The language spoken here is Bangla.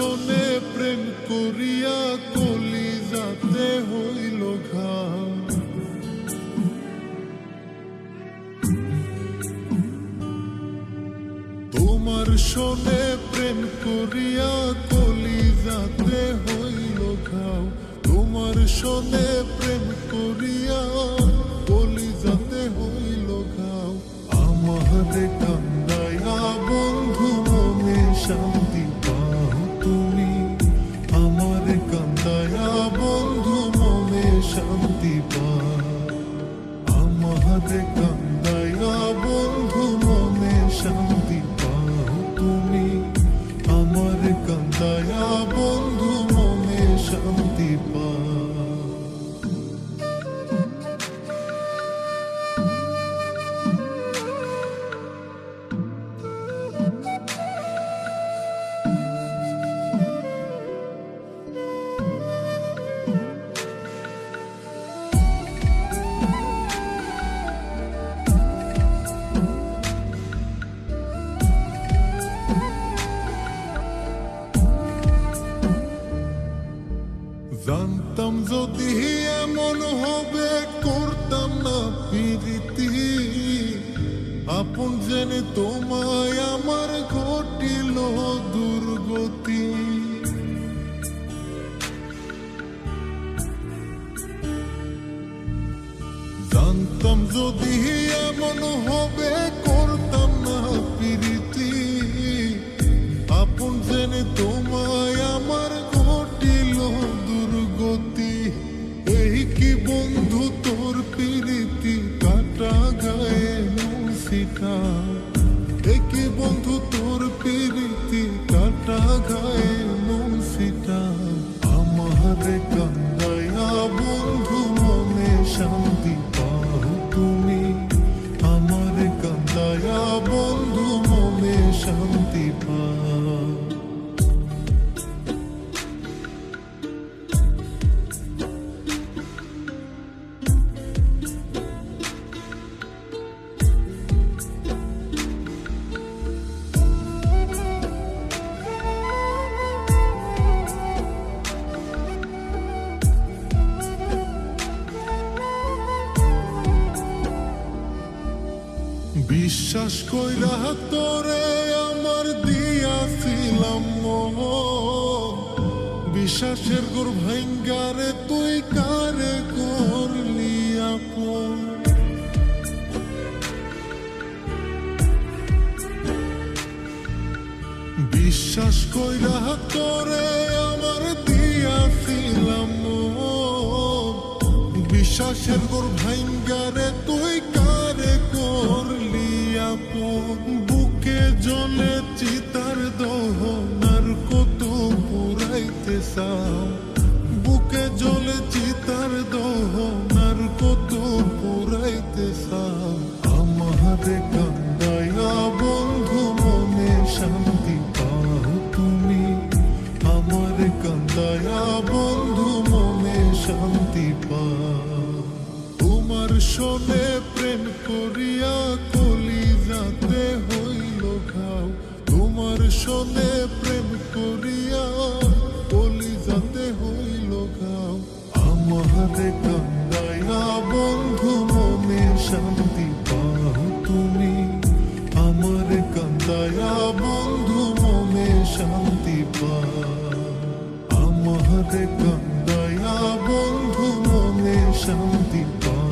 শোনে প্রেম করিয়া কলিজাতে হইল ঘাও। তোমার শোনে প্রেম করিয়া কলিজাতে হইল ঘাও। তোমার শোনে প্রেম করিয়া কলিজাতে হইল ঘাও। আমারে কান্দাইয়া বন্ধু মনে শান্তি পাও তুমি। আমারে কান্দাইয়া বন্ধু মনে শান্তি পাও। আমারে কান্দাইয়া বন্ধু মনে শান্তি পাও তুমি। আমারে কান্দাইয়া বন্ধু মনে শান্তি পাও। জানতাম যদি এমন হবে করতাম না প্রীতি। আপন জেনে তোমায় আমার ঘটিল দুর্গতি। জানতাম যদি এমন হবে করতাম না প্রীতি। আপন জেনে তোমায় আমার ঘটিল দুর্গতি। এই কি বন্ধু তোর প্রীতি কাটা গায়ে মুসিটা। এই কি বন্ধু তোর প্রীতি কাটা গায়ে মুসিটা। আমারে কান্দাইয়া বন্ধু মনে শান্তি পাও তুমি। আমারে কান্দাইয়া বন্ধু মনে শান্তি পাও। বিশ্বাস কইরা তোরে আমার দিয়াছিলাম মন। বিশ্বাসের গোর ভাঙ্গারে তুই কারে করলি আপন। বিশ্বাস কইরা তোরে আমার দিয়াছিলাম মন। বিশ্বাসের গোর ভাঙ্গারে তুই কারে করলি আপন। বুকে জলে চিতার দহন আর কত পুরাইতে চাও। বুকে জলে চিতার দহন আর কত পুরাইতে চাও। আমারে কান্দাইয়া বন্ধু মনে শান্তি পাও তুমি। আমারে কান্দাইয়া বন্ধু মনে শান্তি পাও। তোমার শোনে প্রেম করিয়া কলিজাতে হইল ঘাও। তোমার শোনে প্রেম করিয়া কলিজাতে হইল ঘাও। আমারে কান্দাইয়া বন্ধু মনে শান্তি পাও তুমি। আমারে কান্দাইয়া বন্ধু মনে শান্তি পাও। আমারে কান্দাইয়া বন্ধু মনে শান্তি পাও।